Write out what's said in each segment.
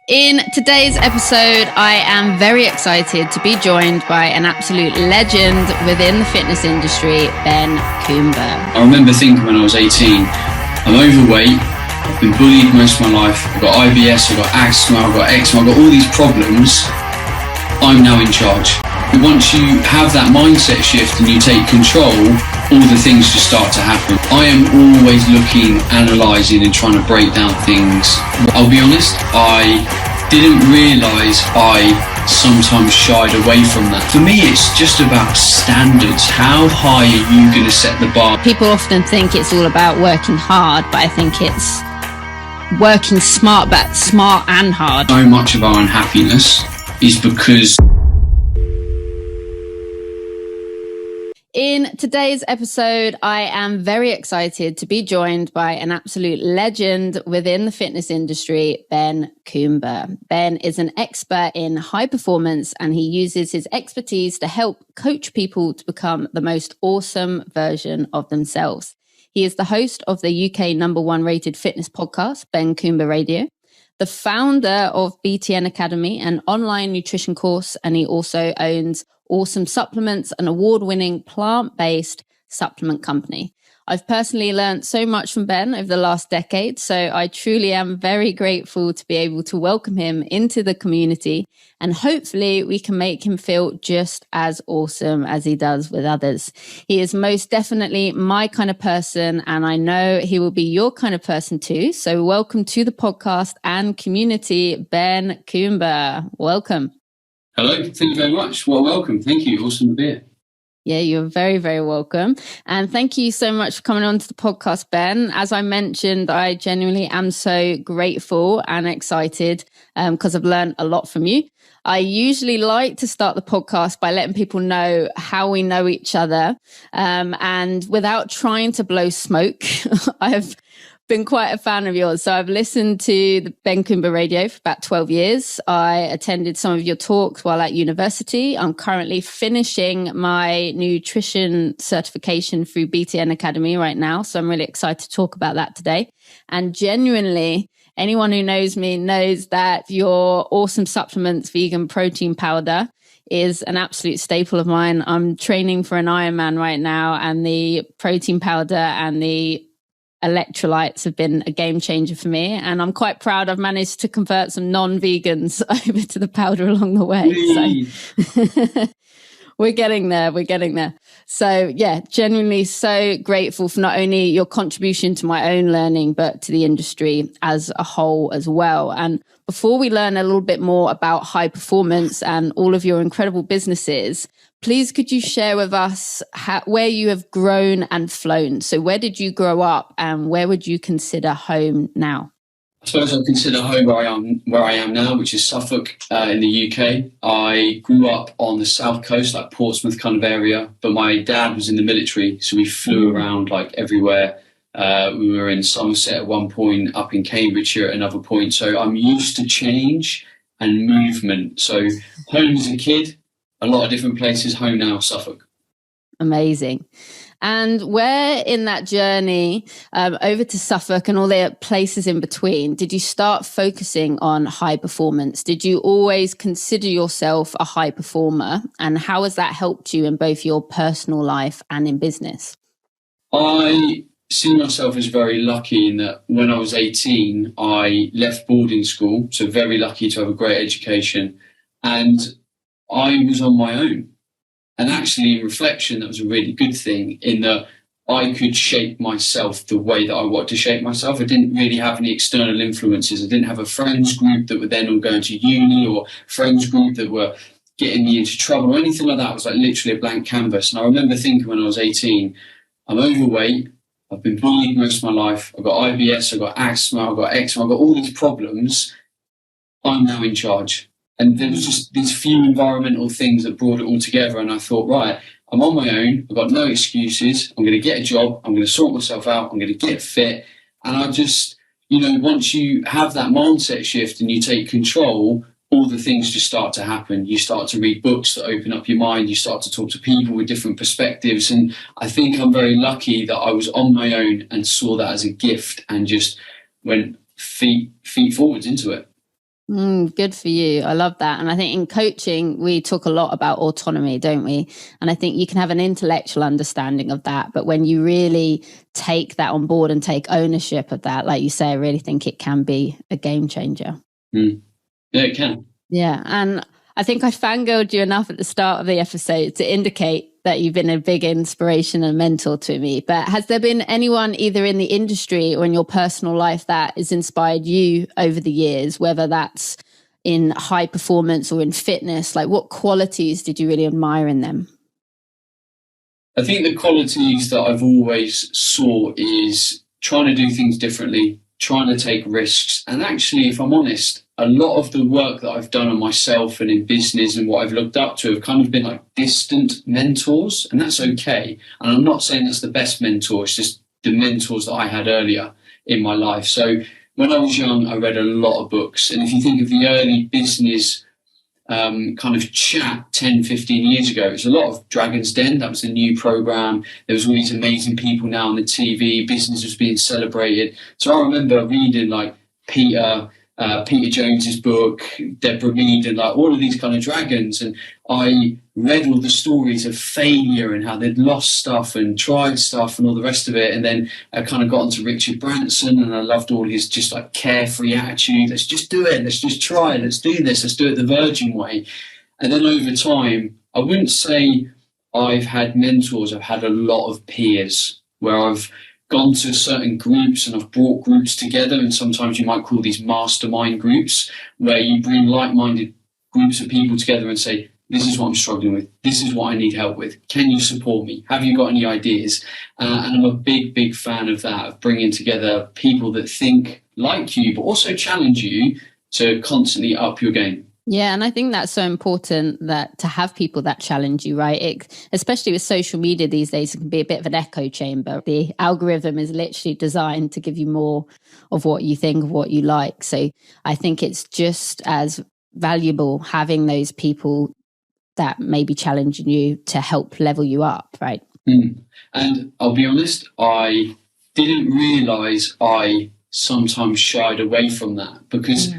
In today's episode, I am very excited to be joined by an absolute legend within the fitness industry, Ben Coomber. I remember thinking when I was 18, I'm overweight, I've been bullied most of my life, I've got IBS, I've got asthma, I've got eczema, I've got all these problems, I'm now in charge. And once you have that mindset shift and you take control, all the things just start to happen. I am always looking, analysing and trying to break down things. I'll be honest, I didn't realise I sometimes shied away from that. For me, it's just about standards. How high are you going to set the bar? People often think it's all about working hard, but I think it's working smart, but smart and hard. So much of our unhappiness is because... In today's episode, I am very excited to be joined by an absolute legend within the fitness industry, Ben Coomber. Ben is an expert in high performance, and he uses his expertise to help coach people to become the most awesome version of themselves. He is the host of the UK #1 rated fitness podcast, Ben Coomber Radio, the founder of BTN Academy, an online nutrition course, and he also owns Awesome Supplements, an award-winning plant-based supplement company. I've personally learned so much from Ben over the last decade, so I truly am very grateful to be able to welcome him into the community, and hopefully we can make him feel just as awesome as he does with others. He is most definitely my kind of person, and I know he will be your kind of person too. So welcome to the podcast and community, Ben Coomber. Welcome. Hello, thank you very much. Well, welcome. Thank you. Awesome to be here. Yeah, you're very, very welcome. And thank you so much for coming on to the podcast, Ben. As I mentioned, I genuinely am so grateful and excited because I've learned a lot from you. I usually like to start the podcast by letting people know how we know each other. And without trying to blow smoke, I've been quite a fan of yours. So I've listened to the Ben Coomber Radio for about 12 years. I attended some of your talks while at university. I'm currently finishing my nutrition certification through BTN Academy right now. So I'm really excited to talk about that today. And genuinely, anyone who knows me knows that your Awesome Supplements vegan protein powder is an absolute staple of mine. I'm training for an Ironman right now, and the protein powder and the electrolytes have been a game changer for me, and I'm quite proud I've managed to convert some non-vegans over to the powder along the way. So we're getting there. So yeah, genuinely so grateful for not only your contribution to my own learning, but to the industry as a whole as well. And before we learn a little bit more about high performance and all of your incredible businesses, please could you share with us where you have grown and flown? So where did you grow up, and where would you consider home now? I suppose I consider home where I am now, which is Suffolk in the UK. I grew up on the south coast, like Portsmouth kind of area, but my dad was in the military, so we flew around like everywhere. We were in Somerset at one point, up in Cambridgeshire at another point. So I'm used to change and movement. So home as a kid, a lot of different places. Home now, Suffolk. Amazing. And where in that journey over to Suffolk and all the places in between, did you start focusing on high performance? Did you always consider yourself a high performer? And how has that helped you in both your personal life and in business? I see myself as very lucky in that when I was 18, I left boarding school. So very lucky to have a great education. And I was on my own. And actually, in reflection, that was a really good thing in that I could shape myself the way that I wanted to shape myself. I didn't really have any external influences. I didn't have a friends group that were then all going to uni, or friends group that were getting me into trouble or anything like that. It was like literally a blank canvas. And I remember thinking when I was 18, I'm overweight, I've been bullied most of my life, I've got IBS, I've got asthma, I've got eczema, I've got all these problems, I'm now in charge. And there was just these few environmental things that brought it all together. And I thought, right, I'm on my own. I've got no excuses. I'm going to get a job. I'm going to sort myself out. I'm going to get fit. And I just, once you have that mindset shift and you take control, all the things just start to happen. You start to read books that open up your mind. You start to talk to people with different perspectives. And I think I'm very lucky that I was on my own and saw that as a gift and just went feet forwards into it. Good for you. I love that. And I think in coaching, we talk a lot about autonomy, don't we? And I think you can have an intellectual understanding of that. But when you really take that on board and take ownership of that, like you say, I really think it can be a game changer. Yeah, it can. Yeah. And I think I fangirled you enough at the start of the episode to indicate that you've been a big inspiration and mentor to me. But has there been anyone either in the industry or in your personal life that has inspired you over the years, whether that's in high performance or in fitness? Like, what qualities did you really admire in them? I think the qualities that I've always sought is trying to do things differently, trying to take risks. And actually, if I'm honest, a lot of the work that I've done on myself and in business and what I've looked up to have kind of been like distant mentors, and that's okay. And I'm not saying that's the best mentor, it's just the mentors that I had earlier in my life. So when I was young, I read a lot of books. And if you think of the early business kind of chat 10, 15 years ago, it was a lot of Dragon's Den. That was the new program. There was all these amazing people now on the TV. Business was being celebrated. So I remember reading like Peter Jones's book, Deborah Mead, and like all of these kind of dragons. And I read all the stories of failure and how they'd lost stuff and tried stuff and all the rest of it. And then I kind of got into Richard Branson, and I loved all his just like carefree attitude. Let's just do it. Let's just try. Let's do this. Let's do it the Virgin way. And then over time, I wouldn't say I've had mentors. I've had a lot of peers where I've gone to certain groups and I've brought groups together, and sometimes you might call these mastermind groups, where you bring like-minded groups of people together and say, this is what I'm struggling with. This is what I need help with. Can you support me? Have you got any ideas? And I'm a big, big fan of that, of bringing together people that think like you, but also challenge you to constantly up your game. Yeah, and I think that's so important, that to have people that challenge you, right? Especially with social media these days, it can be a bit of an echo chamber. The algorithm is literally designed to give you more of what you think, of what you like. So I think it's just as valuable having those people that may be challenging you to help level you up, right? And I'll be honest, I didn't realise I sometimes shied away from that, because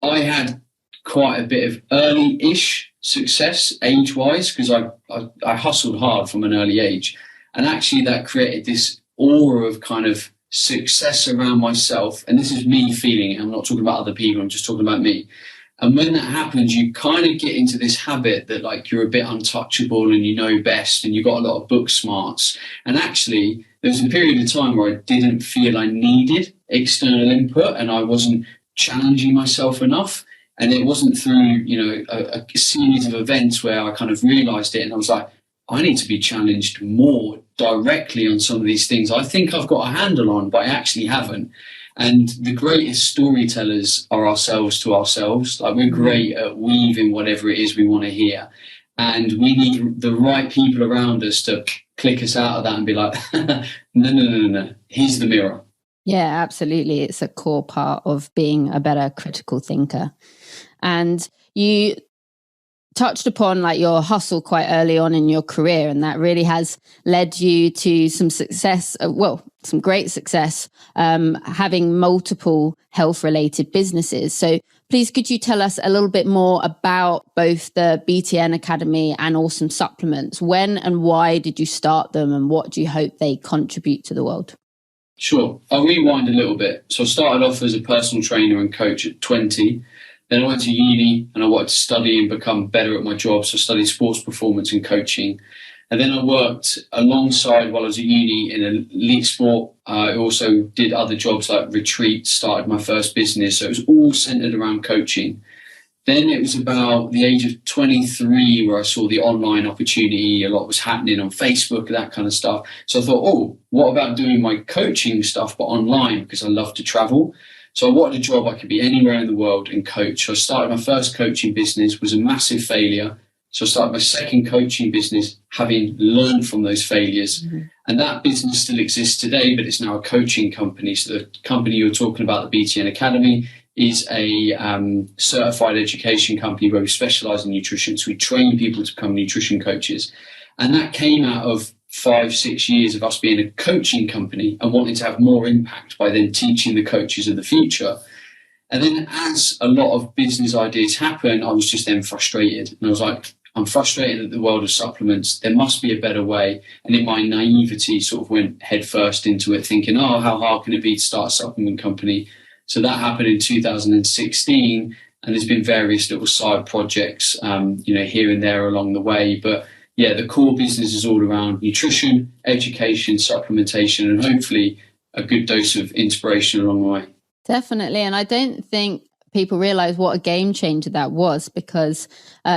I had quite a bit of early-ish success age-wise, because I hustled hard from an early age. And actually that created this aura of kind of success around myself. And this is me feeling it. I'm not talking about other people. I'm just talking about me. And when that happens, you kind of get into this habit that like you're a bit untouchable and you know best and you got a lot of book smarts. And actually there was a period of time where I didn't feel I needed external input and I wasn't challenging myself enough. And it wasn't through, a series of events where I kind of realized it and I was like, I need to be challenged more directly on some of these things I think I've got a handle on, but I actually haven't. And the greatest storytellers are ourselves to ourselves. Like, we're great at weaving whatever it is we want to hear. And we need the right people around us to click us out of that and be like, no. Here's the mirror. Yeah, absolutely. It's a core part of being a better critical thinker. And you touched upon like your hustle quite early on in your career, and that really has led you to some success, some great success, having multiple health related businesses. So please, could you tell us a little bit more about both the BTN Academy and Awesome Supplements? When and why did you start them, and what do you hope they contribute to the world? Sure. I'll rewind a little bit. So I started off as a personal trainer and coach at 20. Then I went to uni and I wanted to study and become better at my job. So I studied sports performance and coaching. And then I worked alongside while I was at uni in elite sport. I also did other jobs like retreats, started my first business. So it was all centered around coaching. Then it was about the age of 23 where I saw the online opportunity. A lot was happening on Facebook, that kind of stuff. So I thought, what about doing my coaching stuff but online, because I love to travel. So I wanted a job I could be anywhere in the world and coach. So I started my first coaching business, was a massive failure. So I started my second coaching business, having learned from those failures. Mm-hmm. And that business still exists today, but it's now a coaching company. So the company you were talking about, the BTN Academy, is a certified education company where we specialize in nutrition. So we train people to become nutrition coaches. And that came out of 5-6 years of us being a coaching company and wanting to have more impact by then teaching the coaches of the future. And then as a lot of business ideas happen, I was just then frustrated. And I was like, I'm frustrated at the world of supplements. There must be a better way. And in my naivety, sort of went headfirst into it, thinking, oh, how hard can it be to start a supplement company? So that happened in 2016. And there's been various little side projects, here and there along the way. But yeah, the core business is all around nutrition, education, supplementation, and hopefully a good dose of inspiration along the way. Definitely. And I don't think people realize what a game changer that was, because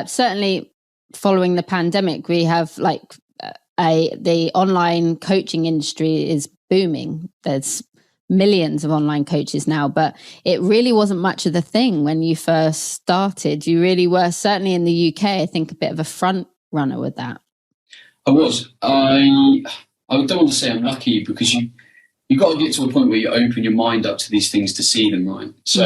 certainly following the pandemic, we have the online coaching industry is booming. There's millions of online coaches now, but it really wasn't much of the thing when you first started. You really were, certainly in the UK, I think, a bit of a front runner with that. I was. I don't want to say I'm lucky, because you've got to get to a point where you open your mind up to these things to see them, right? So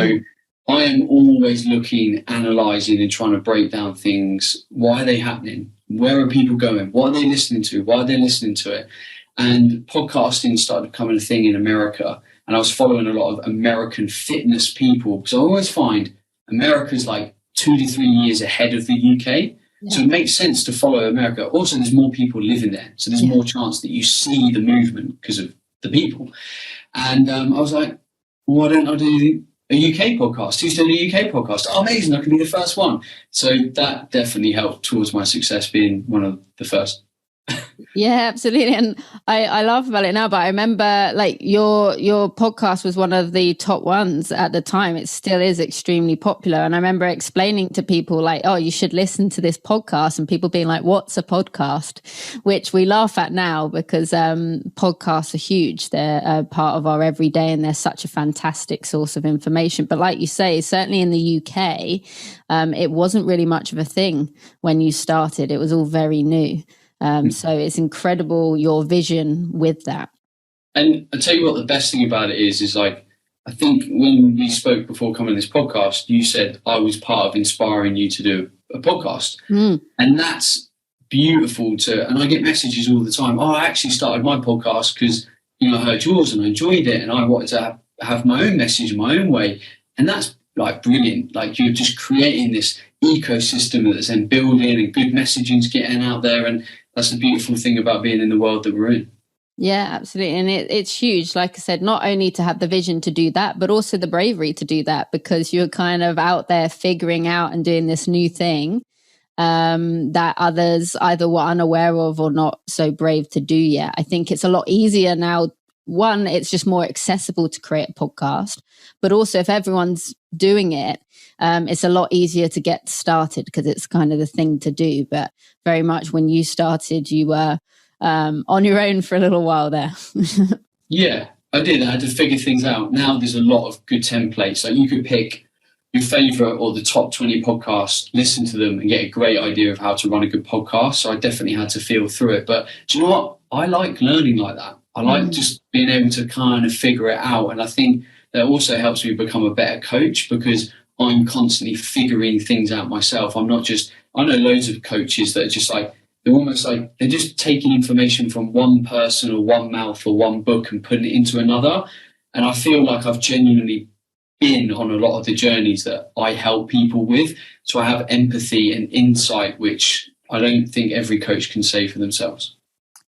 I am always looking, analysing and trying to break down things. Why are they happening? Where are people going? What are they listening to? Why are they listening to it? And podcasting started becoming a thing in America. And I was following a lot of American fitness people, because I always find America's like 2 to 3 years ahead of the UK. Yeah. So it makes sense to follow America. Also, there's more people living there. So there's more chance that you see the movement because of the people. And I was like, why don't I do a UK podcast? Who's doing a UK podcast? Oh, amazing, I can be the first one. So that definitely helped towards my success, being one of the first. Yeah, absolutely. And I laugh about it now, but I remember your podcast was one of the top ones at the time. It still is extremely popular. And I remember explaining to people oh, you should listen to this podcast, and people being like, what's a podcast? Which we laugh at now, because podcasts are huge. They're a part of our everyday, and they're such a fantastic source of information. But like you say, certainly in the UK, it wasn't really much of a thing when you started. It was all very new. So it's incredible, your vision with that. And I tell you what, the best thing about it is I think when we spoke before coming on this podcast, you said I was part of inspiring you to do a podcast. And that's beautiful and I get messages all the time. Oh, I actually started my podcast because, I heard yours and I enjoyed it, and I wanted to have my own message my own way. And that's brilliant. You're just creating this ecosystem that's then building, and good messaging's getting out there. And that's the beautiful thing about being in the world that we're in. Yeah, absolutely. And it's huge. Like I said, not only to have the vision to do that, but also the bravery to do that, because you're kind of out there figuring out and doing this new thing that others either were unaware of or not so brave to do yet. I think it's a lot easier now. One, it's just more accessible to create a podcast, but also if everyone's doing it, it's a lot easier to get started, because it's kind of the thing to do. But very much when you started, you were on your own for a little while there. Yeah, I did. I had to figure things out. Now there's a lot of good templates. You could pick your favorite or the top 20 podcasts, listen to them, and get a great idea of how to run a good podcast. So I definitely had to feel through it. But do you know what? I like learning like that. I like just being able to kind of figure it out. And I think that also helps me become a better coach, because I'm constantly figuring things out myself. I know loads of coaches that are just they're almost they're just taking information from one person or one mouth or one book and putting it into another. And I feel like I've genuinely been on a lot of the journeys that I help people with. So I have empathy and insight, which I don't think every coach can say for themselves.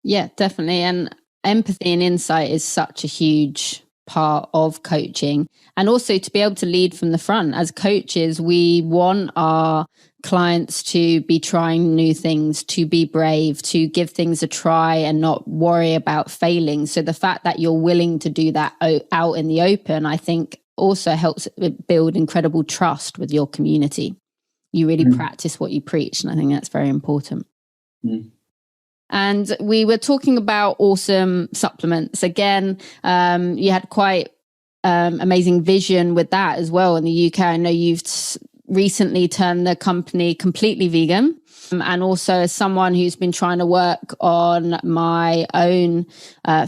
Yeah, definitely. And empathy and insight is such a huge part of coaching, and also to be able to lead from the front. As coaches, we want our clients to be trying new things, to be brave, to give things a try and not worry about failing. So the fact that you're willing to do that out in the open, I think also helps build incredible trust with your community. You really practice what you preach, and I think that's very important. And we were talking about awesome supplements. Again, you had quite amazing vision with that as well in the UK. I know you've recently turned the company completely vegan. And also, as someone who's been trying to work on my own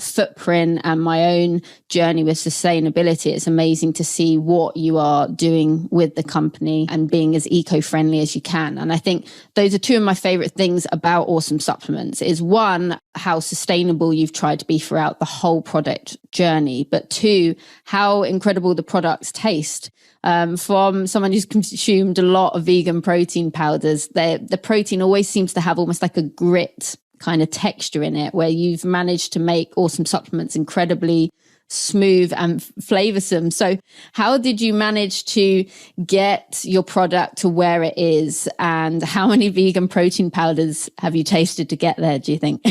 footprint and my own journey with sustainability, it's amazing to see what you are doing with the company and being as eco-friendly as you can. And I think those are two of my favorite things about awesome supplements. Is one, how sustainable you've tried to be throughout the whole product journey, but two, how incredible the products taste. From someone who's consumed a lot of vegan protein powders, the protein always seems to have almost like a grit kind of texture in it, where you've managed to make awesome supplements incredibly smooth and flavoursome. So how did you manage to get your product to where it is, and how many vegan protein powders have you tasted to get there, do you think?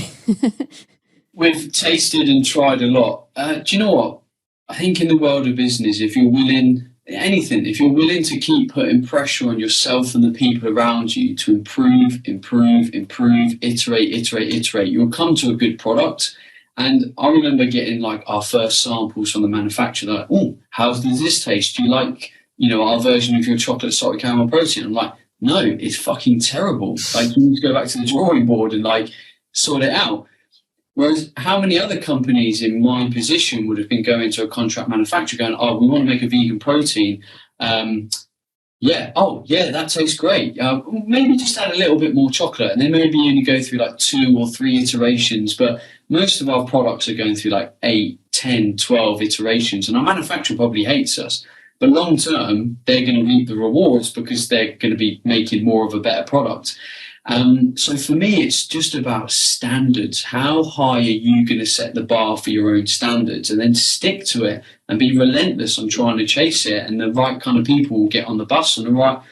We've tasted and tried a lot. Do you know what? I think in the world of business, if you're willing to keep putting pressure on yourself and the people around you to improve, iterate, you'll come to a good product. And I remember getting like our first samples from the manufacturer. They're like, oh, how does this taste? Do you like, our version of your chocolate salted caramel protein? I'm like, no, it's fucking terrible. Like, you need to go back to the drawing board and like sort it out. Whereas how many other companies in my position would have been going to a contract manufacturer going, oh, we want to make a vegan protein. That tastes great. Maybe just add a little bit more chocolate, and then maybe only go through like 2 or 3 iterations. But most of our products are going through like 8, 10, 12 iterations, and our manufacturer probably hates us. But long term, they're going to reap the rewards because they're going to be making more of a better product. So for me, it's just about standards. How high are you going to set the bar for your own standards, and then stick to it and be relentless on trying to chase it. And the right kind of people will get on the bus, and the wrong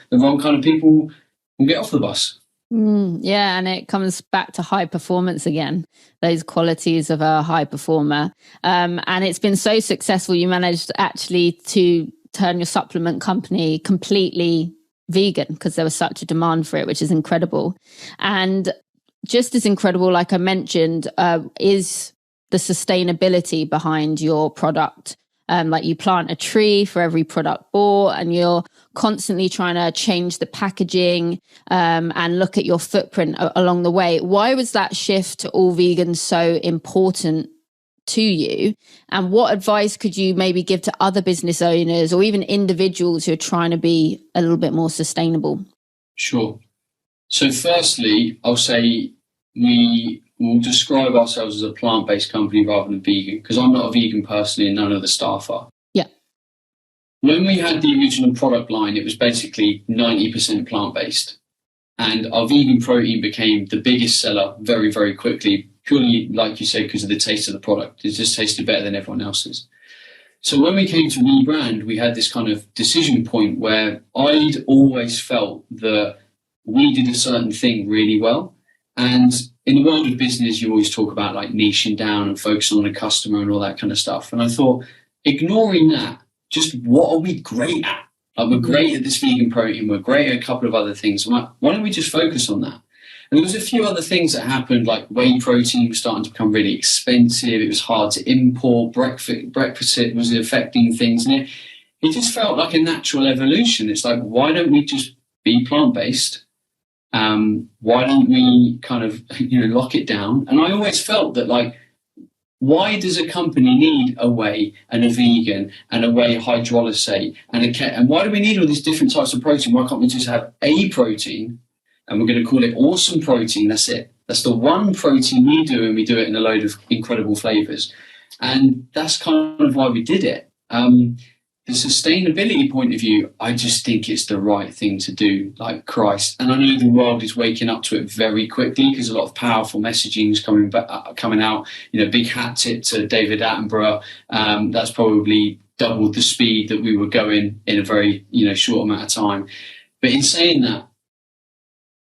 kind of people will get off the bus. Yeah, and it comes back to high performance again, those qualities of a high performer. And it's been so successful. You managed actually to turn your supplement company completely vegan because there was such a demand for it, which is incredible. And just as incredible, like I mentioned, is the sustainability behind your product. Like you plant a tree for every product bought, and you're constantly trying to change the packaging and look at your footprint along the way. Why was that shift to all vegan so important to you? And what advice could you maybe give to other business owners or even individuals who are trying to be a little bit more sustainable? Sure. So firstly, I'll say we will describe ourselves as a plant-based company rather than vegan, because I'm not a vegan personally and none of the staff are. Yeah. When we had the original product line, it was basically 90% plant-based. And our vegan protein became the biggest seller very, very quickly, purely, like you say, because of the taste of the product. It just tasted better than everyone else's. So when we came to rebrand, we had this kind of decision point where I'd always felt that we did a certain thing really well. And in the world of business, you always talk about like niching down and focusing on a customer and all that kind of stuff. And I thought, ignoring that, just what are we great at? Like, we're great at this vegan protein. We're great at a couple of other things. I'm like, why don't we just focus on that? And there was a few other things that happened, like whey protein was starting to become really expensive. It was hard to import. Brexit was affecting things. And it just felt like a natural evolution. It's like, why don't we just be plant-based? Why don't we kind of, lock it down? And I always felt that, like, why does a company need a whey and a vegan and a whey hydrolysate and why do we need all these different types of protein? Why can't we just have a protein and we're going to call it awesome protein? That's it. That's the one protein we do, and we do it in a load of incredible flavors. And that's kind of why we did it. The sustainability point of view, I just think it's the right thing to do, like Christ. And I know the world is waking up to it very quickly because a lot of powerful messaging is coming out. Big hat tip to David Attenborough. That's probably doubled the speed that we were going in a very, short amount of time. But in saying that,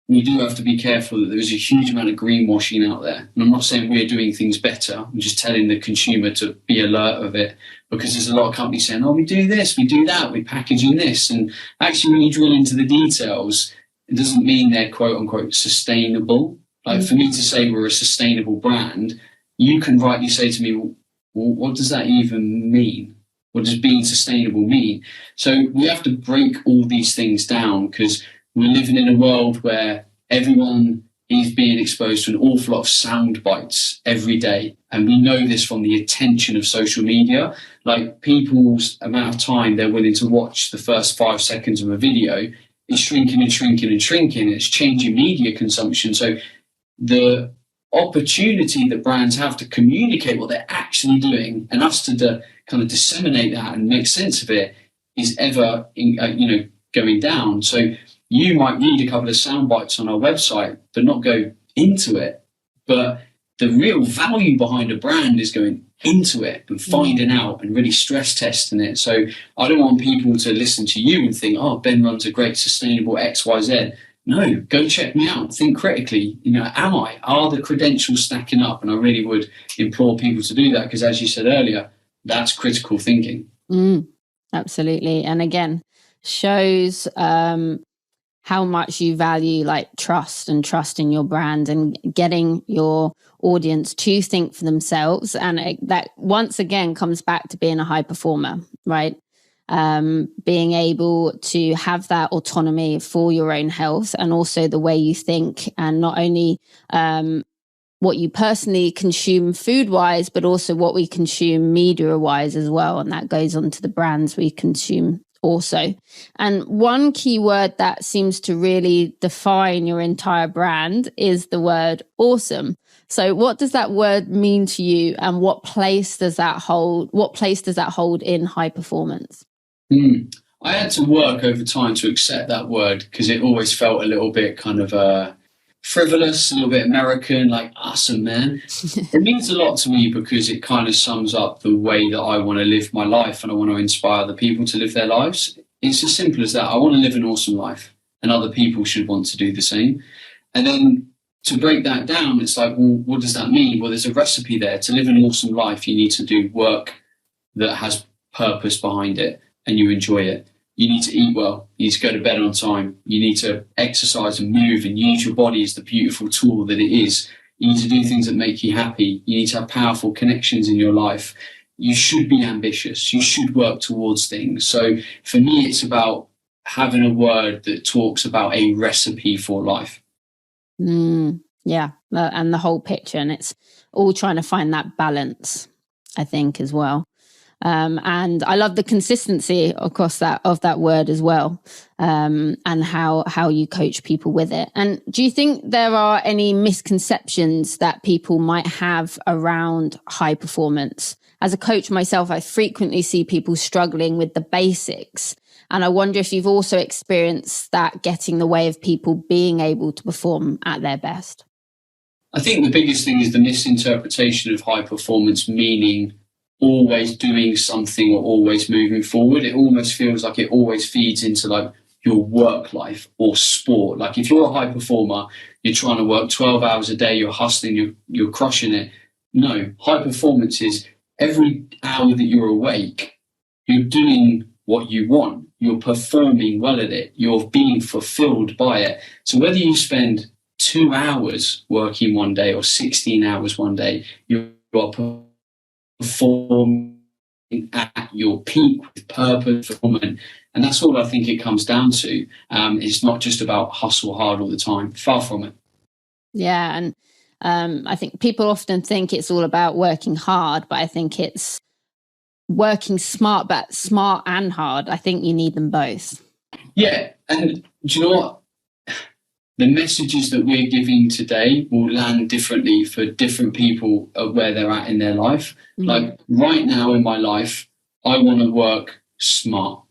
we do have to be careful that there is a huge amount of greenwashing out there. And I'm not saying we're doing things better. I'm just telling the consumer to be alert of it, because there's a lot of companies saying, oh, we do this, we do that, we package in this. And actually, when you drill into the details, it doesn't mean they're quote unquote sustainable. Like, for me to say we're a sustainable brand, you can rightly say to me, well, what does that even mean? What does being sustainable mean? So we have to break all these things down, because we're living in a world where everyone is being exposed to an awful lot of sound bites every day. And we know this from the attention of social media. Like, people's amount of time they're willing to watch the first 5 seconds of a video is shrinking and shrinking and shrinking. It's changing media consumption. So the opportunity that brands have to communicate what they're actually doing, and us to kind of disseminate that and make sense of it, is ever going down. So you might read a couple of sound bites on our website but not go into it, but the real value behind a brand is going into it and finding out and really stress testing it. So I don't want people to listen to you and think, oh, Ben runs a great sustainable XYZ. No, go check me out. Think critically. Are the credentials stacking up? And I really would implore people to do that, because as you said earlier, that's critical thinking. Absolutely. And again, shows how much you value like trust in your brand and getting your audience to think for themselves. And that once again comes back to being a high performer, right? Being able to have that autonomy for your own health, and also the way you think, and not only what you personally consume food wise, but also what we consume media wise as well. And that goes on to the brands we consume also. And one key word that seems to really define your entire brand is the word awesome. So what does that word mean to you, and what place does that hold? What place does that hold in high performance? I had to work over time to accept that word, because it always felt a little bit kind of frivolous, a little bit American, like awesome, man. It means a lot to me because it kind of sums up the way that I want to live my life, and I want to inspire other people to live their lives. It's as simple as that. I want to live an awesome life, and other people should want to do the same. And then to break that down, it's like, well, what does that mean? Well, there's a recipe there. To live an awesome life, you need to do work that has purpose behind it, and you enjoy it. You need to eat well. You need to go to bed on time. You need to exercise and move and use your body as the beautiful tool that it is. You need to do things that make you happy. You need to have powerful connections in your life. You should be ambitious. You should work towards things. So for me, it's about having a word that talks about a recipe for life. Yeah, and the whole picture. And it's all trying to find that balance, I think, as well. And I love the consistency across of that word as well, and how you coach people with it. And do you think there are any misconceptions that people might have around high performance? As a coach myself, I frequently see people struggling with the basics. And I wonder if you've also experienced that getting in the way of people being able to perform at their best. I think the biggest thing is the misinterpretation of high performance meaning always doing something or always moving forward. It almost feels like it always feeds into like your work life or sport. Like if you're a high performer, you're trying to work 12 hours a day, you're hustling, you're crushing it. No, high performance is every hour that you're awake, you're doing what you want. You're performing well at it. You're being fulfilled by it. So whether you spend 2 hours working one day or 16 hours one day, you are performing at your peak with purpose, fulfillment. And that's all I think it comes down to. It's not just about hustle hard all the time. Far from it. Yeah. And I think people often think it's all about working hard, but I think it's working smart, but smart and hard. I think you need them both. Yeah. And do you know what? The messages that we're giving today will land differently for different people where they're at in their life. Mm-hmm. Like right now in my life, I want to work smart,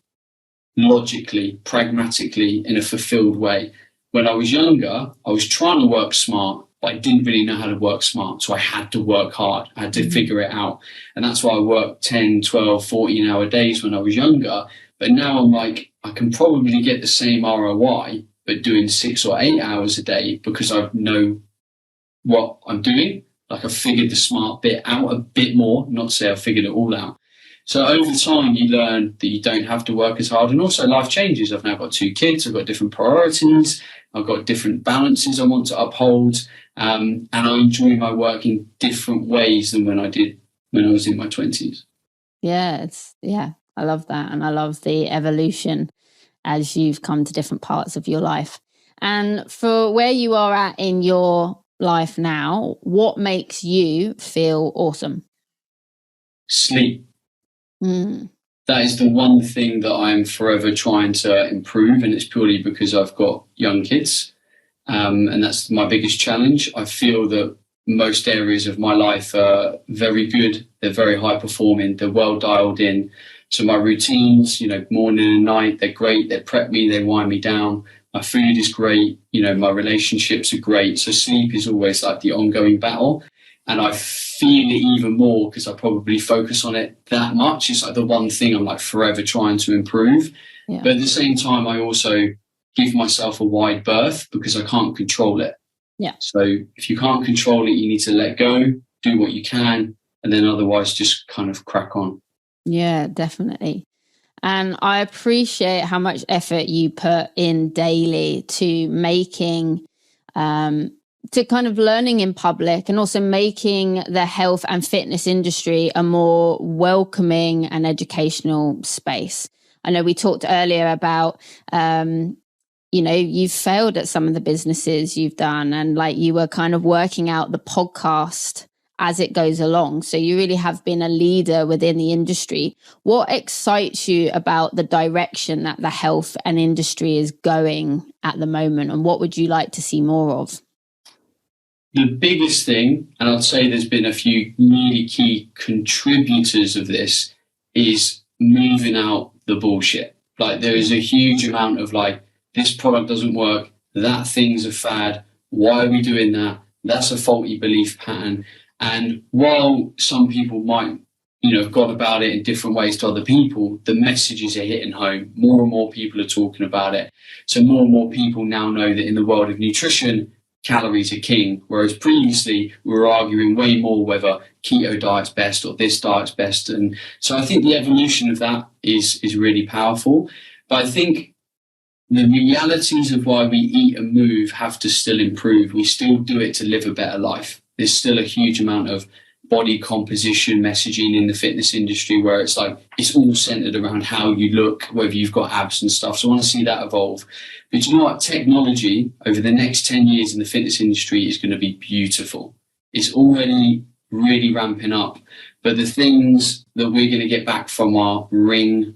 logically, pragmatically, in a fulfilled way. When I was younger, I was trying to work smart, but I didn't really know how to work smart. So I had to work hard. I had to figure it out. And that's why I worked 10, 12, 14-hour days when I was younger. But now I'm like, I can probably get the same ROI, but doing 6 or 8 hours a day, because I know what I'm doing. Like I've figured the smart bit out a bit more, not to say I've figured it all out. So over time, you learn that you don't have to work as hard. And also life changes. I've now got 2 kids. I've got different priorities. I've got different balances I want to uphold. And I enjoy my work in different ways than when I did when I was in my 20s. Yeah, I love that. And I love the evolution as you've come to different parts of your life. And for where you are at in your life now, what makes you feel awesome? Sleep. That is the one thing that I'm forever trying to improve, and it's purely because I've got young kids, and that's my biggest challenge. I feel that most areas of my life are very good. They're very high performing. They're well dialed in. So my routines, morning and night, they're great. They prep me. They wind me down. My food is great. My relationships are great. So sleep is always like the ongoing battle. And I feel it even more because I probably focus on it that much. It's like the one thing I'm like forever trying to improve. Yeah. But at the same time, I also give myself a wide berth because I can't control it. Yeah. So if you can't control it, you need to let go, do what you can, and then otherwise just kind of crack on. Yeah, definitely. And I appreciate how much effort you put in daily to making, to kind of learning in public and also making the health and fitness industry a more welcoming and educational space. I know we talked earlier about, you've failed at some of the businesses you've done, and like you were kind of working out the podcast as it goes along. So you really have been a leader within the industry. What excites you about the direction that the health and industry is going at the moment? And what would you like to see more of? The biggest thing, and I'd say there's been a few really key contributors of this, is moving out the bullshit. Like there is a huge amount of like, this product doesn't work, that thing's a fad, why are we doing that? That's a faulty belief pattern. And while some people might, have gone about it in different ways to other people, the messages are hitting home. More and more people are talking about it. So more and more people now know that in the world of nutrition, calories are king. Whereas previously we were arguing way more whether keto diet's best or this diet's best. And so I think the evolution of that is really powerful. But I think the realities of why we eat and move have to still improve. We still do it to live a better life. There's still a huge amount of body composition messaging in the fitness industry where it's like, it's all centered around how you look, whether you've got abs and stuff. So I want to see that evolve. But you know what? Technology over the next 10 years in the fitness industry is going to be beautiful. It's already really ramping up. But the things that we're going to get back from our ring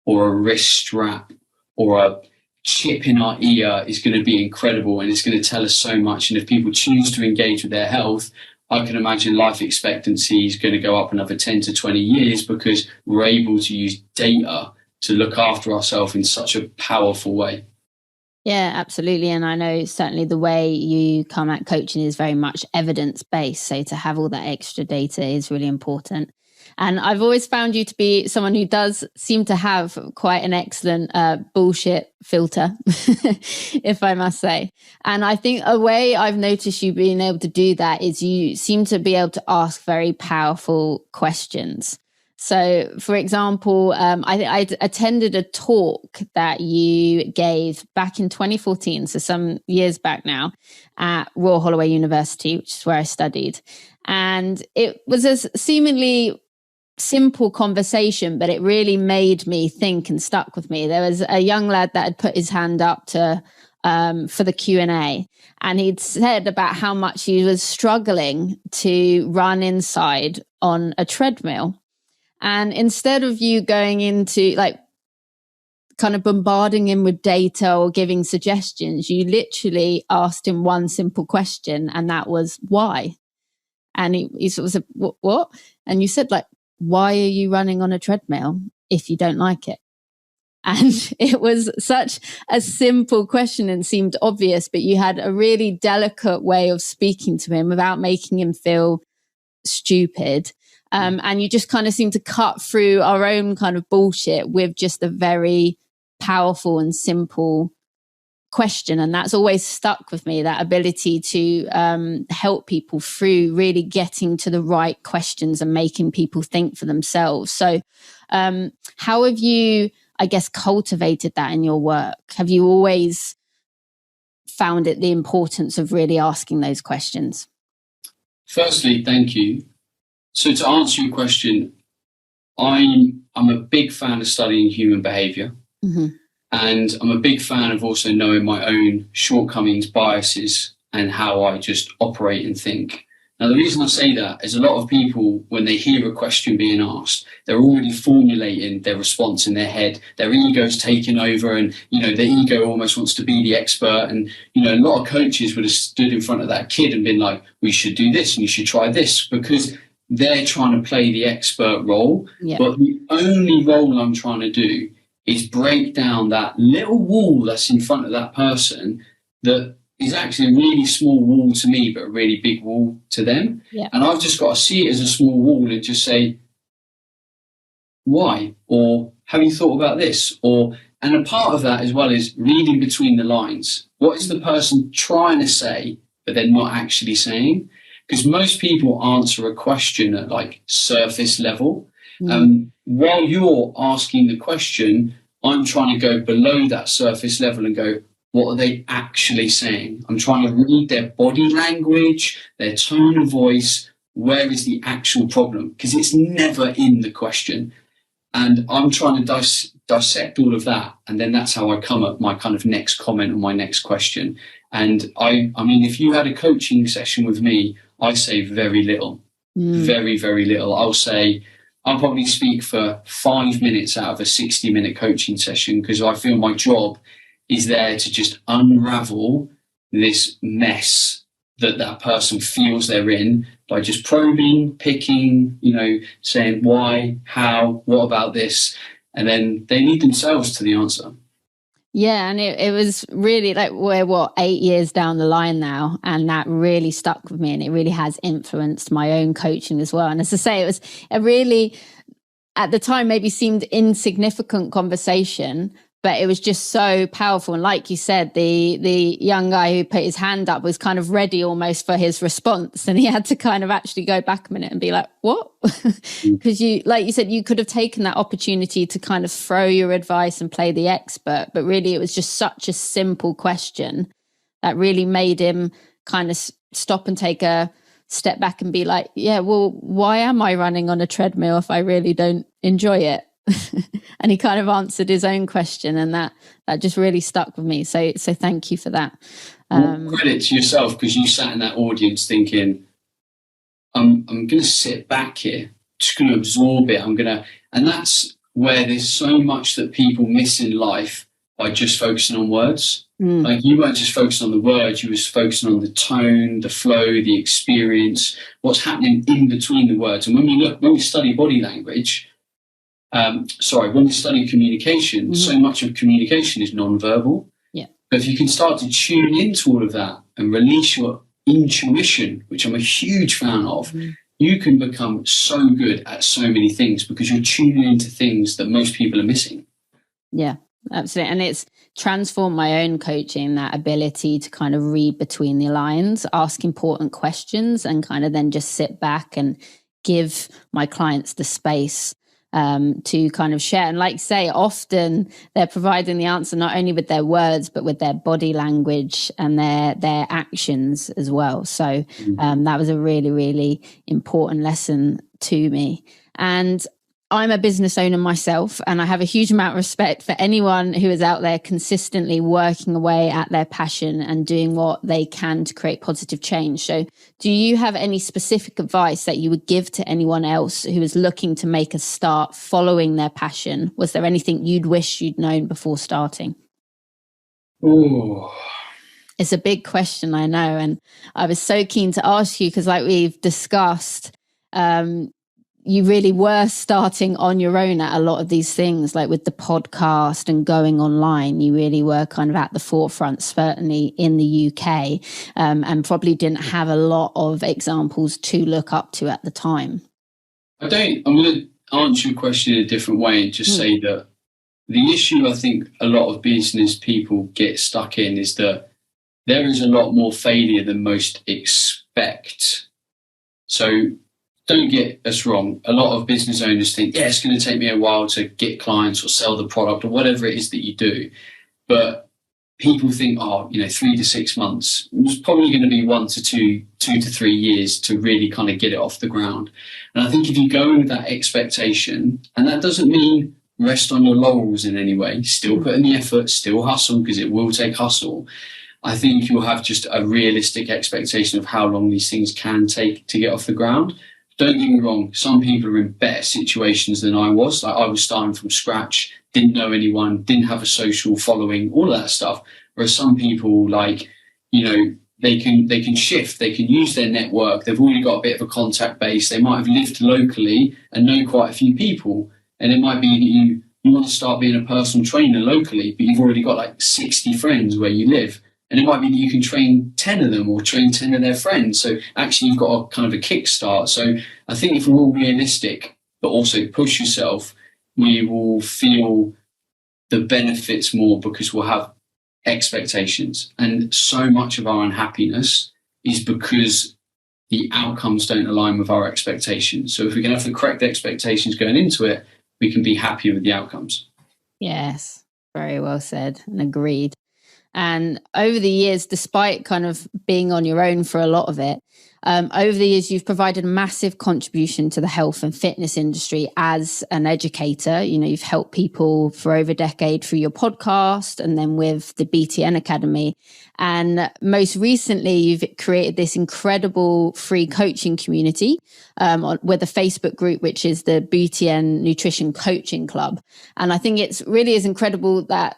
or a wrist strap or a chip in our ear is going to be incredible, and it's going to tell us so much. And if people choose to engage with their health, I can imagine life expectancy is going to go up another 10 to 20 years because we're able to use data to look after ourselves in such a powerful way. Yeah, absolutely. And I know certainly the way you come at coaching is very much evidence-based. So to have all that extra data is really important. And I've always found you to be someone who does seem to have quite an excellent bullshit filter, if I must say. And I think a way I've noticed you being able to do that is you seem to be able to ask very powerful questions. So, for example, I attended a talk that you gave back in 2014, so some years back now, at Royal Holloway University, which is where I studied. And it was a seemingly simple conversation, but it really made me think and stuck with me. There was a young lad that had put his hand up to for the Q&A, and he'd said about how much he was struggling to run inside on a treadmill. And instead of you going into like kind of bombarding him with data or giving suggestions, you literally asked him one simple question, and that was why. And he sort of said, what? And you said, like, why are you running on a treadmill if you don't like it? And it was such a simple question and seemed obvious, but you had a really delicate way of speaking to him without making him feel stupid. And you just kind of seem to cut through our own kind of bullshit with just a very powerful and simple question. And that's always stuck with me, that ability to help people through really getting to the right questions and making people think for themselves. So how have you, I guess, cultivated that in your work? Have you always found it the importance of really asking those questions? Firstly, thank you. So to answer your question, I'm a big fan of studying human behavior. Mm-hmm. And I'm a big fan of also knowing my own shortcomings, biases, and how I just operate and think. Now, the reason I say that is a lot of people, when they hear a question being asked, they're already formulating their response in their head. Their ego's taking over, and, the ego almost wants to be the expert. And, a lot of coaches would have stood in front of that kid and been like, we should do this and you should try this, because they're trying to play the expert role. Yeah. But the only role I'm trying to do is break down that little wall that's in front of that person that is actually a really small wall to me, but a really big wall to them. Yeah. And I've just got to see it as a small wall and just say, why? Or have you thought about this? And a part of that as well is reading between the lines. What is the person trying to say, but they're not actually saying? Because most people answer a question at like surface level. While you're asking the question, I'm trying to go below that surface level and go, what are they actually saying? I'm trying to read their body language, their tone of voice. Where is the actual problem? Because it's never in the question. And I'm trying to dissect all of that. And then that's how I come at my kind of next comment or my next question. And I mean, if you had a coaching session with me, I say very little, very, very little. I'll probably speak for 5 minutes out of a 60-minute coaching session, because I feel my job is there to just unravel this mess that person feels they're in by just probing, picking, saying why, how, what about this? And then they lead themselves to the answer. Yeah, and it was really like, we're 8 years down the line now, and that really stuck with me, and it really has influenced my own coaching as well. And as I say, it was a really, at the time, maybe seemed insignificant conversation, but it was just so powerful. And like you said, the young guy who put his hand up was kind of ready almost for his response. And he had to kind of actually go back a minute and be like, what? Because like you said, you could have taken that opportunity to kind of throw your advice and play the expert. But really, it was just such a simple question that really made him kind of stop and take a step back and be like, yeah, well, why am I running on a treadmill if I really don't enjoy it? And he kind of answered his own question, and that just really stuck with me. So thank you for that. Credit to yourself, because you sat in that audience thinking, I'm going to sit back here, just going to absorb it. And that's where there's so much that people miss in life by just focusing on words. Like, you weren't just focusing on the words, you was focusing on the tone, the flow, the experience, what's happening in between the words. And when we study body language, when we study communication, so much of communication is non-verbal. Yeah. But if you can start to tune into all of that and release your intuition, which I'm a huge fan of, you can become so good at so many things, because you're tuning into things that most people are missing. Yeah, absolutely. And it's transformed my own coaching, that ability to kind of read between the lines, ask important questions, and kind of then just sit back and give my clients the space to kind of share. And like you say, often they're providing the answer not only with their words, but with their body language and their actions as well. So that was a really, really important lesson to me. And I'm a business owner myself, and I have a huge amount of respect for anyone who is out there consistently working away at their passion and doing what they can to create positive change. So do you have any specific advice that you would give to anyone else who is looking to make a start following their passion? Was there anything you'd wish you'd known before starting? Oh, it's a big question, I know. And I was so keen to ask you, because like we've discussed, you really were starting on your own at a lot of these things, like with the podcast and going online. You really were kind of at the forefront, certainly in the UK, and probably didn't have a lot of examples to look up to at the time. I'm going to answer your question in a different way and just say that the issue I think a lot of business people get stuck in is that there is a lot more failure than most expect. So don't get us wrong. A lot of business owners think, yeah, it's going to take me a while to get clients or sell the product or whatever it is that you do. But people think, 3 to 6 months. It's probably going to be 1 to 2 to 3 years to really kind of get it off the ground. And I think if you go in with that expectation, and that doesn't mean rest on your laurels in any way, still put in the effort, still hustle, because it will take hustle. I think you'll have just a realistic expectation of how long these things can take to get off the ground. Don't get me wrong, some people are in better situations than I was. Like, I was starting from scratch, didn't know anyone, didn't have a social following, all of that stuff. Whereas some people, like, you know, they can shift, they can use their network, they've already got a bit of a contact base, they might have lived locally and know quite a few people. And it might be that you want to start being a personal trainer locally, but you've already got like 60 friends where you live. And it might be that you can train 10 of them or train 10 of their friends. So actually you've got a kind of a kickstart. So I think if we're all realistic, but also push yourself, we will feel the benefits more because we'll have expectations. And so much of our unhappiness is because the outcomes don't align with our expectations. So if we can have the correct expectations going into it, we can be happier with the outcomes. Yes, very well said and agreed. And over the years, despite kind of being on your own for a lot of it, over the years, you've provided a massive contribution to the health and fitness industry as an educator. You know, you've helped people for over a decade through your podcast and then with the BTN Academy. And most recently, you've created this incredible free coaching community with a Facebook group, which is the BTN Nutrition Coaching Club. And I think it's really is incredible that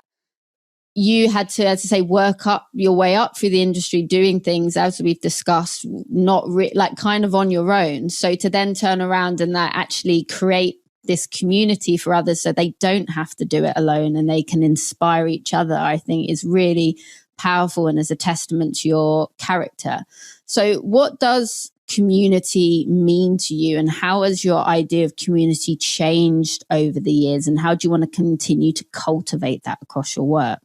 you had to, as I say, work up your way up through the industry, doing things, as we've discussed, like kind of on your own. So to then turn around and that actually create this community for others so they don't have to do it alone and they can inspire each other, I think is really powerful and is a testament to your character. So what does community mean to you, and how has your idea of community changed over the years, and how do you want to continue to cultivate that across your work?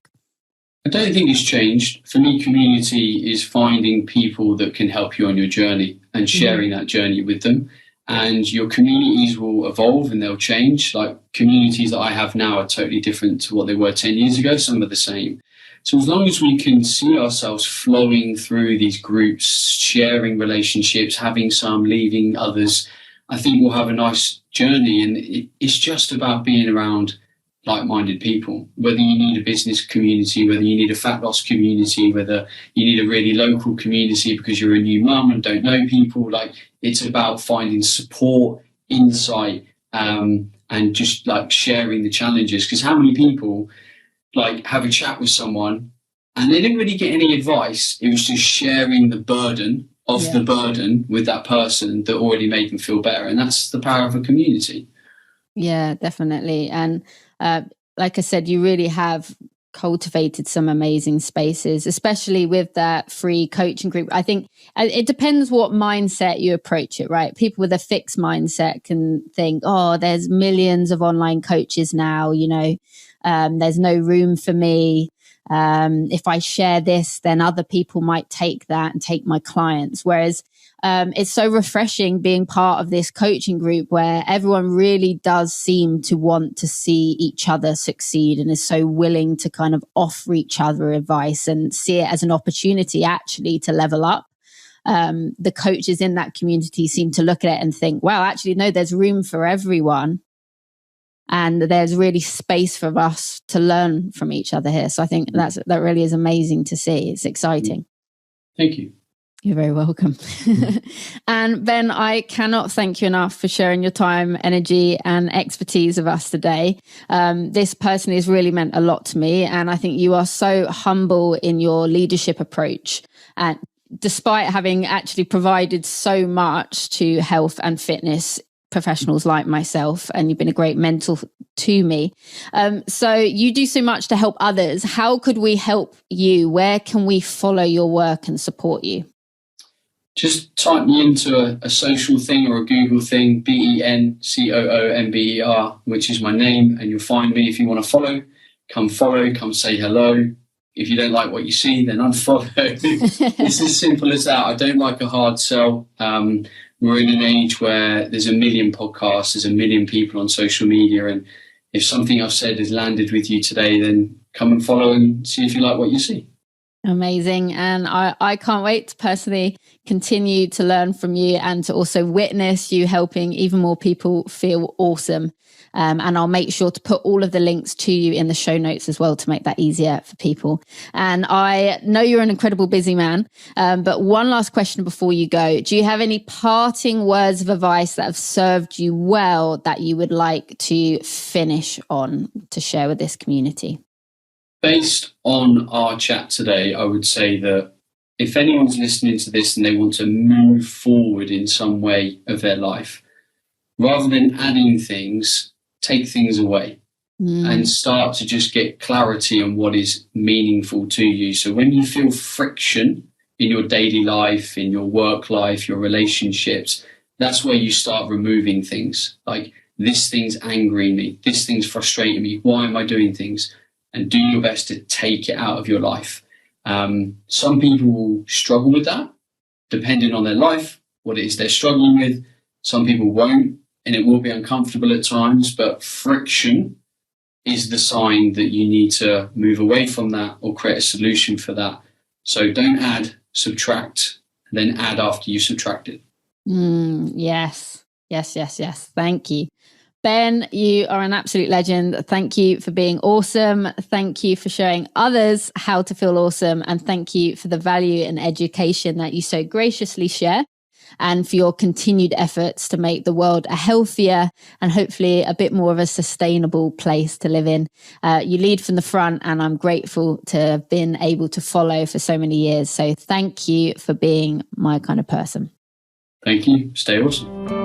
I don't think it's changed. For me, community is finding people that can help you on your journey and sharing that journey with them. And your communities will evolve and they'll change. Like, communities that I have now are totally different to what they were 10 years ago. Some are the same. So as long as we can see ourselves flowing through these groups, sharing relationships, having some, leaving others, I think we'll have a nice journey. And it's just about being around like-minded people, whether you need a business community, whether you need a fat loss community, whether you need a really local community because you're a new mum and don't know people. Like, it's about finding support, insight, and just like sharing the challenges. Because how many people like have a chat with someone and they didn't really get any advice? It was just sharing the burden of the burden with that person that already made them feel better. And that's the power of a community. Yeah, definitely. And like I said, you really have cultivated some amazing spaces, especially with that free coaching group. I think it depends what mindset you approach it, right? People with a fixed mindset can think, oh, there's millions of online coaches now, you know, there's no room for me. If I share this, then other people might take that and take my clients. Whereas it's so refreshing being part of this coaching group where everyone really does seem to want to see each other succeed and is so willing to kind of offer each other advice and see it as an opportunity actually to level up. The coaches in that community seem to look at it and think, wow, actually, no, there's room for everyone. And there's really space for us to learn from each other here. So I think that really is amazing to see. It's exciting. Thank you. You're very welcome. And Ben, I cannot thank you enough for sharing your time, energy, and expertise with us today. This personally has really meant a lot to me. And I think you are so humble in your leadership approach. And despite having actually provided so much to health and fitness professionals like myself, and you've been a great mentor to me. So you do so much to help others. How could we help you? Where can we follow your work and support you? Just type me into a social thing or a Google thing, BenCoomber, which is my name, and you'll find me. If you want to follow, come say hello. If you don't like what you see, then unfollow. It's as simple as that. I don't like a hard sell. We're in an age where there's a million podcasts, there's a million people on social media, and if something I've said has landed with you today, then come and follow and see if you like what you see. Amazing. And I can't wait to personally continue to learn from you and to also witness you helping even more people feel awesome. And I'll make sure to put all of the links to you in the show notes as well to make that easier for people. And I know you're an incredible busy man, but one last question before you go. Do you have any parting words of advice that have served you well that you would like to finish on to share with this community? Based on our chat today, I would say that if anyone's listening to this and they want to move forward in some way of their life, rather than adding things, take things away and start to just get clarity on what is meaningful to you. So when you feel friction in your daily life, in your work life, your relationships, that's where you start removing things. Like, this thing's angering me, this thing's frustrating me, why am I doing things? And do your best to take it out of your life. Some people will struggle with that, depending on their life, what it is they're struggling with. Some people won't, and it will be uncomfortable at times, but friction is the sign that you need to move away from that or create a solution for that. So don't add, subtract, and then add after you subtract it. Yes. Thank you. Ben, you are an absolute legend. Thank you for being awesome. Thank you for showing others how to feel awesome. And thank you for the value and education that you so graciously share, and for your continued efforts to make the world a healthier and hopefully a bit more of a sustainable place to live in. You lead from the front, and I'm grateful to have been able to follow for so many years. So thank you for being my kind of person. Thank you. Stay awesome.